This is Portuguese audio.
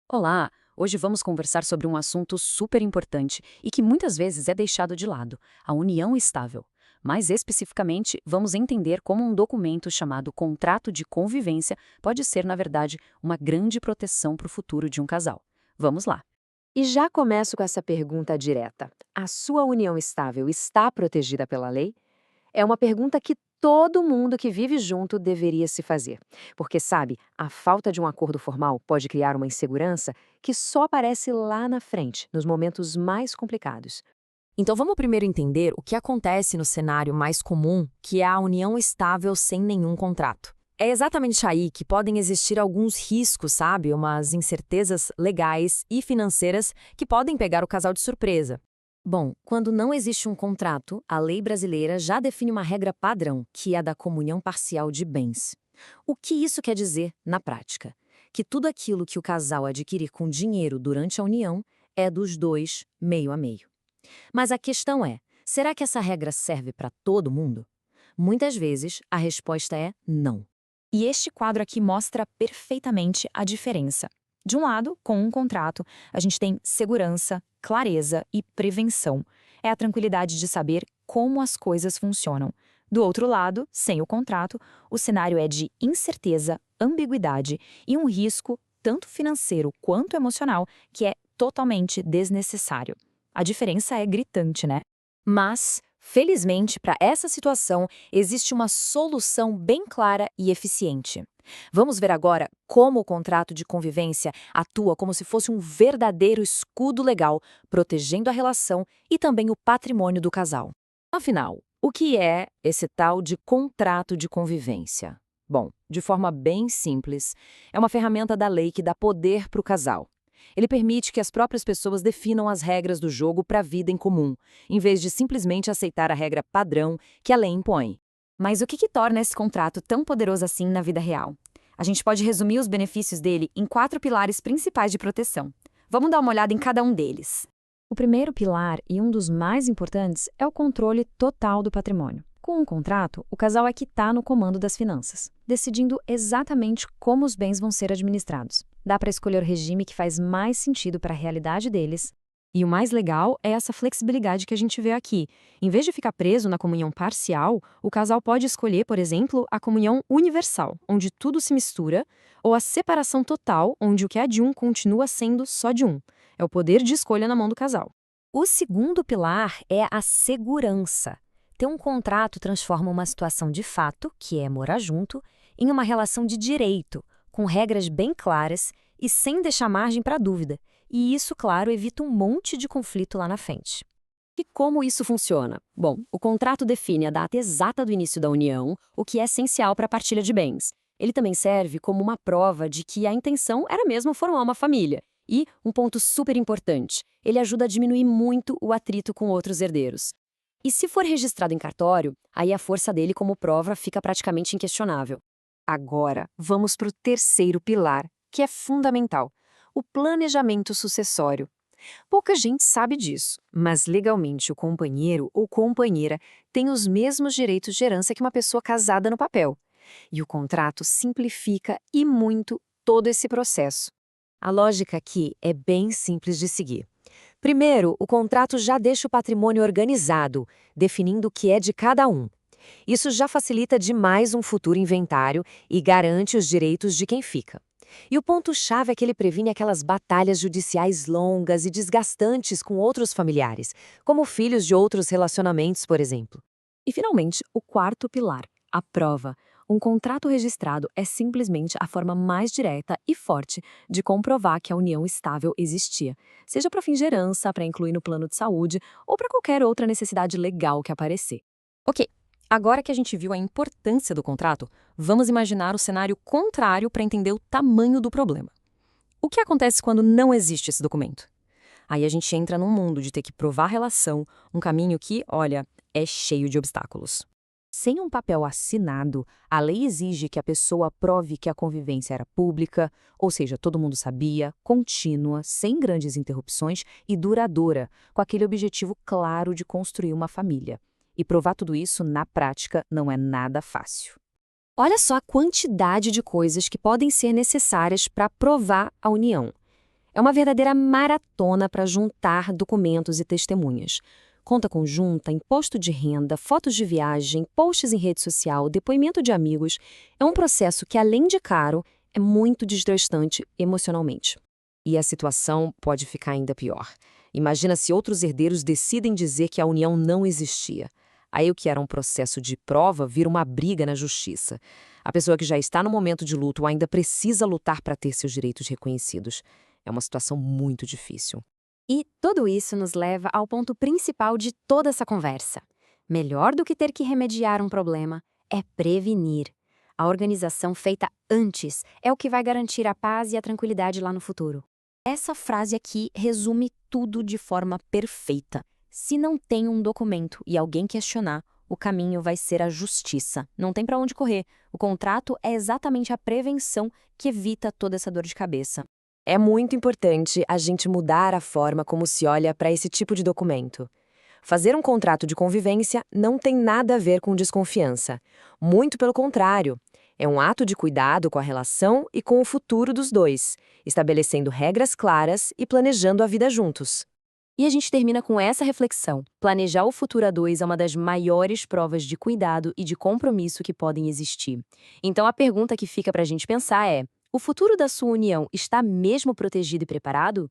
Olá! Hoje vamos conversar sobre um assunto super importante e que muitas vezes é deixado de lado: a união estável. Mais especificamente, vamos entender como um documento chamado contrato de convivência pode ser, na verdade, uma grande proteção para o futuro de um casal. Vamos lá! E já começo com essa pergunta direta: a sua união estável está protegida pela lei? É uma pergunta que todo mundo que vive junto deveria se fazer. Porque, sabe, a falta de um acordo formal pode criar uma insegurança que só aparece lá na frente, nos momentos mais complicados. Então vamos primeiro entender o que acontece no cenário mais comum, que é a união estável sem nenhum contrato. É exatamente aí que podem existir alguns riscos, sabe? Umas incertezas legais e financeiras que podem pegar o casal de surpresa. Bom, quando não existe um contrato, a lei brasileira já define uma regra padrão, que é a da comunhão parcial de bens. O que isso quer dizer na prática? Que tudo aquilo que o casal adquirir com dinheiro durante a união é dos dois, meio a meio. Mas a questão é, será que essa regra serve para todo mundo? Muitas vezes, a resposta é não. E este quadro aqui mostra perfeitamente a diferença. De um lado, com um contrato, a gente tem segurança, clareza e prevenção. É a tranquilidade de saber como as coisas funcionam. Do outro lado, sem o contrato, o cenário é de incerteza, ambiguidade e um risco, tanto financeiro quanto emocional, que é totalmente desnecessário. A diferença é gritante, né? Mas, felizmente, para essa situação, existe uma solução bem clara e eficiente. Vamos ver agora como o contrato de convivência atua como se fosse um verdadeiro escudo legal, protegendo a relação e também o patrimônio do casal. Afinal, o que é esse tal de contrato de convivência? Bom, de forma bem simples, é uma ferramenta da lei que dá poder para o casal. Ele permite que as próprias pessoas definam as regras do jogo para a vida em comum, em vez de simplesmente aceitar a regra padrão que a lei impõe. Mas o que torna esse contrato tão poderoso assim na vida real? A gente pode resumir os benefícios dele em 4 pilares principais de proteção. Vamos dar uma olhada em cada um deles. O primeiro pilar, e um dos mais importantes, é o controle total do patrimônio. Com um contrato, o casal é que está no comando das finanças, decidindo exatamente como os bens vão ser administrados. Dá para escolher o regime que faz mais sentido para a realidade deles. E o mais legal é essa flexibilidade que a gente vê aqui. Em vez de ficar preso na comunhão parcial, o casal pode escolher, por exemplo, a comunhão universal, onde tudo se mistura, ou a separação total, onde o que é de um continua sendo só de um. É o poder de escolha na mão do casal. O segundo pilar é a segurança. Ter um contrato transforma uma situação de fato, que é morar junto, em uma relação de direito, com regras bem claras e sem deixar margem para dúvida. E isso, claro, evita um monte de conflito lá na frente. E como isso funciona? Bom, o contrato define a data exata do início da união, o que é essencial para a partilha de bens. Ele também serve como uma prova de que a intenção era mesmo formar uma família. E, um ponto super importante, ele ajuda a diminuir muito o atrito com outros herdeiros. E se for registrado em cartório, aí a força dele como prova fica praticamente inquestionável. Agora, vamos para o terceiro pilar, que é fundamental: o planejamento sucessório. Pouca gente sabe disso, mas legalmente o companheiro ou companheira tem os mesmos direitos de herança que uma pessoa casada no papel. E o contrato simplifica e muito todo esse processo. A lógica aqui é bem simples de seguir. Primeiro, o contrato já deixa o patrimônio organizado, definindo o que é de cada um. Isso já facilita demais um futuro inventário e garante os direitos de quem fica. E o ponto-chave é que ele previne aquelas batalhas judiciais longas e desgastantes com outros familiares, como filhos de outros relacionamentos, por exemplo. E, finalmente, o quarto pilar, a prova. Um contrato registrado é simplesmente a forma mais direta e forte de comprovar que a união estável existia, seja para fins de herança, para incluir no plano de saúde ou para qualquer outra necessidade legal que aparecer. Ok, agora que a gente viu a importância do contrato, vamos imaginar o cenário contrário para entender o tamanho do problema. O que acontece quando não existe esse documento? Aí a gente entra num mundo de ter que provar a relação, um caminho que, olha, é cheio de obstáculos. Sem um papel assinado, a lei exige que a pessoa prove que a convivência era pública, ou seja, todo mundo sabia, contínua, sem grandes interrupções e duradoura, com aquele objetivo claro de construir uma família. E provar tudo isso, na prática, não é nada fácil. Olha só a quantidade de coisas que podem ser necessárias para provar a união. É uma verdadeira maratona para juntar documentos e testemunhas. Conta conjunta, imposto de renda, fotos de viagem, posts em rede social, depoimento de amigos. É um processo que, além de caro, é muito desgastante emocionalmente. E a situação pode ficar ainda pior. Imagina se outros herdeiros decidem dizer que a união não existia. Aí o que era um processo de prova vira uma briga na justiça. A pessoa que já está no momento de luto ainda precisa lutar para ter seus direitos reconhecidos. É uma situação muito difícil. E tudo isso nos leva ao ponto principal de toda essa conversa. Melhor do que ter que remediar um problema é prevenir. A organização feita antes é o que vai garantir a paz e a tranquilidade lá no futuro. Essa frase aqui resume tudo de forma perfeita. Se não tem um documento e alguém questionar, o caminho vai ser a justiça. Não tem para onde correr. O contrato é exatamente a prevenção que evita toda essa dor de cabeça. É muito importante a gente mudar a forma como se olha para esse tipo de documento. Fazer um contrato de convivência não tem nada a ver com desconfiança. Muito pelo contrário. É um ato de cuidado com a relação e com o futuro dos dois, estabelecendo regras claras e planejando a vida juntos. E a gente termina com essa reflexão. Planejar o futuro a dois é uma das maiores provas de cuidado e de compromisso que podem existir. Então a pergunta que fica para a gente pensar é: o futuro da sua união está mesmo protegido e preparado?